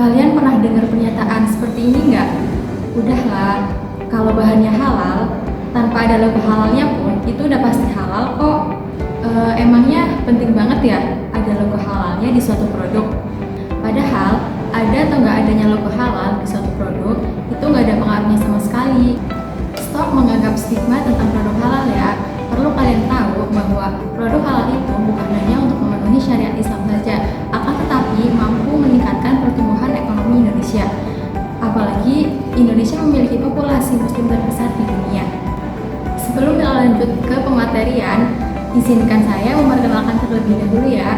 Kalian pernah dengar pernyataan seperti ini nggak? Udahlah, kalau bahannya halal, tanpa ada logo halalnya pun, itu udah pasti halal kok. Emangnya penting banget ya ada logo halalnya di suatu produk? Padahal, ada atau nggak adanya logo halal di suatu produk, itu nggak ada pengaruhnya sama sekali. Stop menganggap stigma tentang produk halal ya. Perlu kalian tahu bahwa produk halal itu bukan hanya untuk memenuhi syariat Islam saja, akan tetapi mampu meningkatkan pertumbuhan ekonomi Indonesia. Apalagi Indonesia memiliki populasi muslim terbesar di dunia. Sebelum lanjut ke pematerian, izinkan saya memperkenalkan terlebih dahulu ya.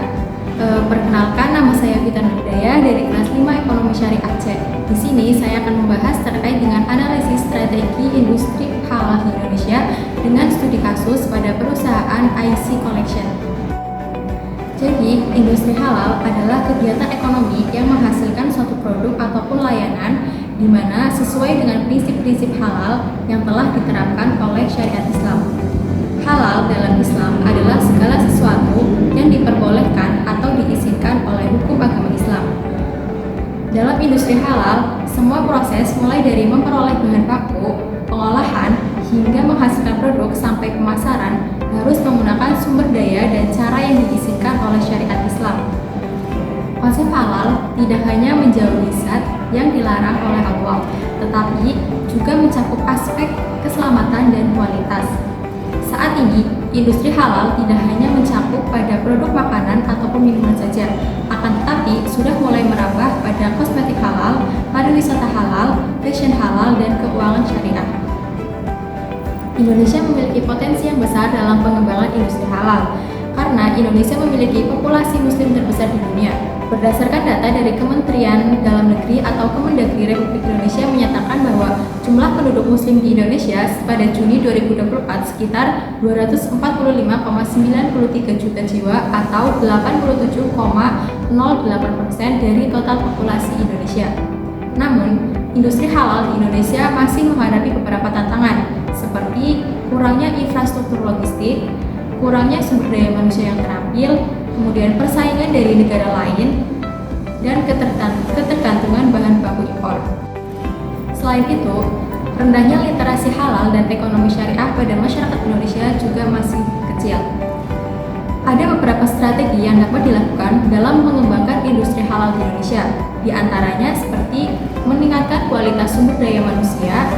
Perkenalkan, nama saya Vita Nurdaya dari kelas 5 Ekonomi Syariah C. Di sini saya akan membahas terkait dengan analisis strategi industri halal di Indonesia dengan studi kasus pada perusahaan IC Collection. Jadi, industri halal adalah kegiatan ekonomi yang menghasilkan suatu produk ataupun layanan di mana sesuai dengan prinsip-prinsip halal yang telah diterapkan oleh syariat Islam. Halal dalam Islam adalah segala sesuatu yang diperbolehkan atau diizinkan oleh hukum agama Islam. Dalam industri halal, semua proses mulai dari memperoleh bahan baku, pengolahan, hingga menghasilkan produk sampai pemasaran harus menggunakan sumber daya dan cara yang diizinkan oleh syariat Islam. Konsep halal tidak hanya menjauhi zat yang dilarang oleh Allah, tetapi juga mencakup aspek keselamatan dan kualitas. Saat ini, industri halal tidak hanya mencakup pada produk makanan ataupun minuman saja, akan tetapi sudah mulai merambah pada kosmetik halal, pariwisata halal, fashion halal, dan keuangan syariah. Indonesia memiliki potensi yang besar dalam pengembangan industri halal, karena Indonesia memiliki populasi muslim terbesar di dunia. Berdasarkan data dari Kementerian Dalam Negeri atau Kemendagri Republik Indonesia menyatakan bahwa jumlah penduduk muslim di Indonesia pada Juni 2024 sekitar 245,93 juta jiwa atau 87,08% dari total populasi Indonesia. Namun, industri halal di Indonesia masih menghadapi beberapa tantangan seperti kurangnya infrastruktur logistik, kurangnya sumber daya manusia yang terampil, kemudian persaingan dari negara lain, dan ketergantungan bahan baku impor. Selain itu, rendahnya literasi halal dan ekonomi syariah pada masyarakat Indonesia juga masih kecil. Ada beberapa strategi yang dapat dilakukan dalam mengembangkan industri halal di Indonesia, di antaranya seperti meningkatkan kualitas sumber daya manusia,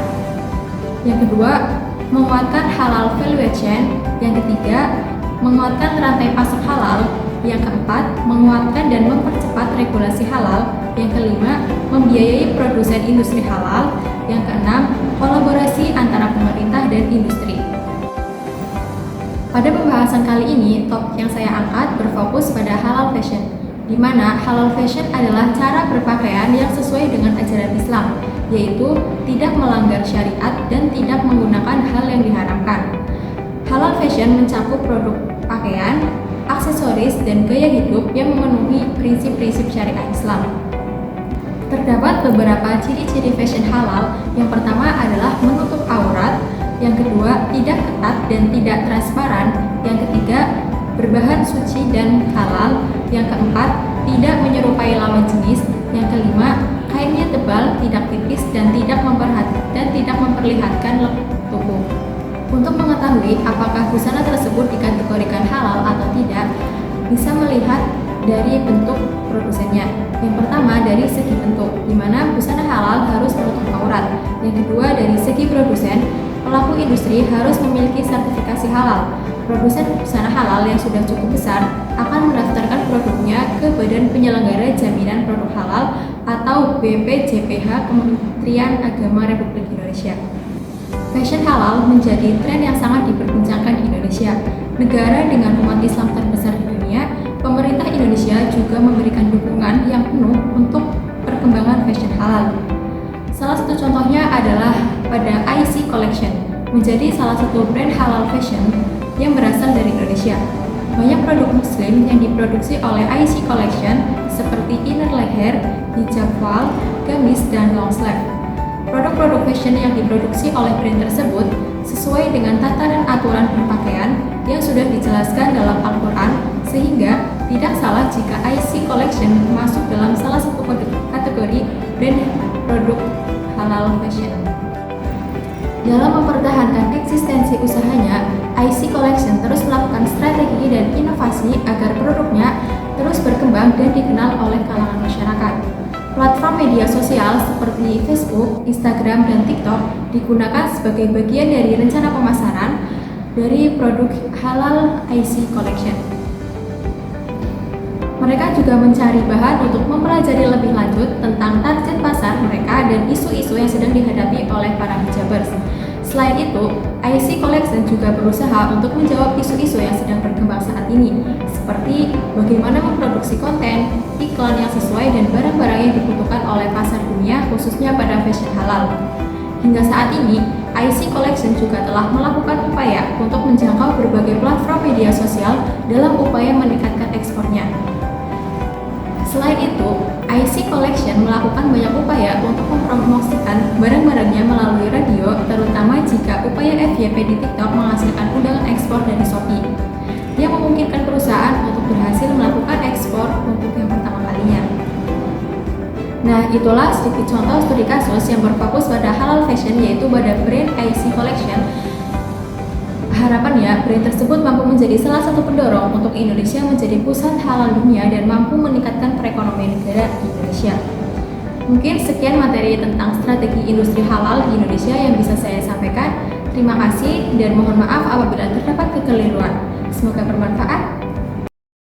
yang kedua, menguatkan halal value chain, yang ketiga, menguatkan rantai pasok halal, yang keempat, menguatkan dan mempercepat regulasi halal, yang kelima, membiayai produsen industri halal, yang keenam, kolaborasi antara pemerintah dan industri. Pada pembahasan kali ini, topik yang saya angkat berfokus pada halal fashion, di mana halal fashion adalah cara berpakaian yang sesuai dengan ajaran Islam, yaitu tidak melanggar syariat dan tidak menggunakan hal yang diharamkan. Halal fashion mencakup produk pakaian, aksesoris, dan gaya hidup yang memenuhi prinsip-prinsip syariat Islam. Terdapat beberapa ciri-ciri fashion halal. Yang pertama adalah menutup aurat, yang kedua tidak ketat dan tidak transparan, yang ketiga berbahan suci dan halal, yang keempat tidak menyerupai lawan jenis, yang kelima kainnya tebal, tidak tipis, dan tidak memperlihatkan tubuh. Untuk mengetahui apakah busana tersebut dikategorikan halal atau tidak, bisa melihat dari bentuk produsennya. Yang pertama dari segi bentuk, di mana busana halal harus menutup aurat. Yang kedua dari segi produsen, pelaku industri harus memiliki sertifikasi halal. Produsen busana halal yang sudah cukup besar akan mendaftarkan produknya ke Badan Penyelenggara Jaminan Produk Halal atau BPJPH Kementerian Agama Republik Indonesia. Fashion halal menjadi tren yang sangat diperbincangkan di Indonesia. Negara dengan umat Islam terbesar di dunia, pemerintah Indonesia juga memberikan dukungan yang penuh untuk perkembangan fashion halal. Salah satu contohnya adalah pada IC Collection, menjadi salah satu brand halal fashion yang berasal dari Indonesia. Banyak produk muslim yang diproduksi oleh IC Collection seperti inner leher, hijab wal, gamis, dan long sleeve. Produk-produk fashion yang diproduksi oleh brand tersebut sesuai dengan tataran aturan berpakaian yang sudah dijelaskan dalam Al-Quran, sehingga tidak salah jika IC Collection masuk dalam salah satu kategori kategori brand produk halal fashion. Dalam mempertahankan eksistensi usahanya, IC Collection terus melakukan strategi dan inovasi agar produknya terus berkembang dan dikenal oleh kalangan masyarakat. Platform media sosial seperti Facebook, Instagram, dan TikTok digunakan sebagai bagian dari rencana pemasaran dari produk halal IC Collection. Mereka juga mencari bahan untuk mempelajari lebih lanjut tentang target pasar mereka dan isu-isu yang sedang dihadapi oleh para hijabers. Selain itu, IC Collection juga berusaha untuk menjawab isu-isu yang sedang berkembang saat ini, seperti bagaimana memproduksi konten, iklan yang sesuai, dan barang-barang yang dibutuhkan oleh pasar dunia, khususnya pada fashion halal. Hingga saat ini, IC Collection juga telah melakukan upaya untuk menjangkau berbagai platform media sosial dalam upaya meningkatkan ekspornya. Selain itu, IC Collection melakukan banyak upaya untuk mempromosikan barang-barangnya melalui radio, terutama jika upaya FYP di TikTok menghasilkan undangan ekspor dari Shopee, yang memungkinkan perusahaan untuk berhasil melakukan ekspor untuk yang pertama kalinya. Nah, itulah sedikit contoh studi kasus yang berfokus pada halal fashion, yaitu pada brand IC Collection. Harapannya, brand tersebut mampu menjadi salah satu pendorong untuk Indonesia menjadi pusat halal dunia dan mampu meningkatkan perekonomian negara di Indonesia. Mungkin sekian materi tentang strategi industri halal di Indonesia yang bisa saya sampaikan. Terima kasih dan mohon maaf apabila terdapat kekeliruan. Semoga bermanfaat.